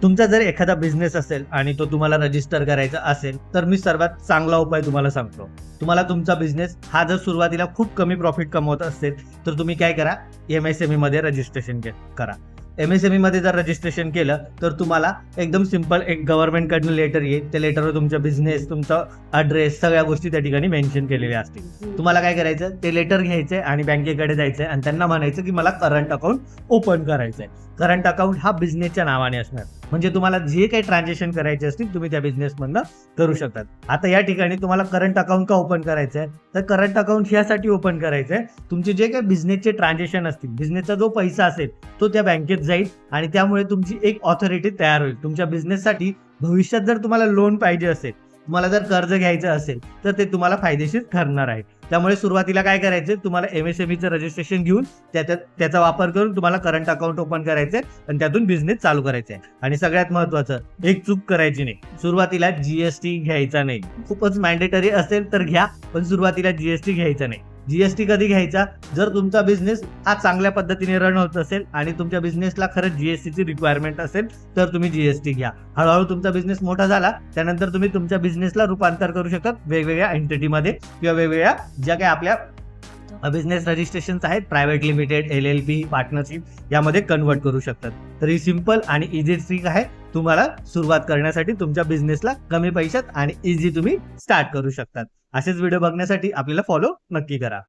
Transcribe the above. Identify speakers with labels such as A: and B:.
A: तुमचा जर एखादा बिझनेस असेल आणि तो तुम्हाला रजिस्टर करायचा असेल तर मी सर्वात चांगला उपाय तुम्हाला सांगतो. तुम्हाला तुमचा बिझनेस हा जर सुरुवातीला खूप कमी प्रॉफिट कमवत असेल तर तुम्ही काय करा, MSME मध्ये रजिस्ट्रेशन करा. MSME मध्ये जर रजिस्ट्रेशन केलं तर तुम्हाला एकदम सिंपल एक गव्हर्नमेंटकडून लेटर येईल. त्या लेटरवर तुमचा बिझनेस, तुमचा ॲड्रेस, सगळ्या गोष्टी त्या ठिकाणी मेन्शन केलेल्या असतील. तुम्हाला काय करायचं, ते लेटर घ्यायचंय आणि बँकेकडे जायचंय आणि त्यांना म्हणायचं की मला करंट अकाउंट ओपन करायचंय. करंट अकाउंट हा बिझनेसच्या नावाने असणार, म्हणजे तुम्हाला जे काही ट्रान्झॅक्शन करायचे असतील तुम्ही त्या बिझनेसमधनं करू शकतात. आता या ठिकाणी तुम्हाला करंट अकाउंट का ओपन करायचं आहे, तर करंट अकाउंट यासाठी ओपन करायचं आहे, तुमचे जे काही बिझनेसचे ट्रान्झॅक्शन असतील, बिझनेसचा जो पैसा असेल तो त्या बँकेत जाईल आणि त्यामुळे तुमची एक ऑथॉरिटी तयार होईल तुमच्या बिझनेससाठी. भविष्यात जर तुम्हाला लोन पाहिजे असेल, तुम्हाला जर कर्ज घ्यायचं असेल तर ते तुम्हाला फायदेशीर ठरणार आहे. त्यामुळे सुरुवातीला काय करायचं, तुम्हाला MSMEचं रजिस्ट्रेशन घेऊन त्याचा वापर करून तुम्हाला करंट अकाउंट ओपन करायचंय आणि त्यातून बिझनेस चालू करायचा आहे. आणि सगळ्यात महत्त्वाचं, एक चूक करायची नाही, सुरुवातीला GST घ्यायचा नाही. खूपच मॅन्डेटरी असेल तर घ्या, पण सुरुवातीला GST घ्यायचा नाही. GST कधी घ्यायचा, जर तुमचा बिझनेस हा चांगल्या पद्धतीने रन होत असेल आणि तुमच्या बिझनेसला खरंच GSTची रिक्वायरमेंट असेल तर तुम्ही GST घ्या. हळूहळू तुमचा बिझनेस मोठा झाला त्यानंतर तुम्ही तुमच्या बिझनेसला रूपांतर करू शकता वेगवेगळ्या एंटिटीमध्ये किंवा वेगवेगळ्या ज्या काही आपल्या बिझनेस रजिस्ट्रेशन आहेत, प्रायव्हेट लिमिटेड, LLP, पार्टनरशिप यामध्ये कन्वर्ट करू शकतात. तर ही सिंपल आणि इझी ट्रिक आहे तुम्हाला सुरुवात करण्यासाठी तुमच्या बिझनेसला कमी पैशात आणि इझी तुम्ही स्टार्ट करू शकतात. असेच व्हिडिओ बघण्यासाठी आपल्याला फॉलो नक्की करा.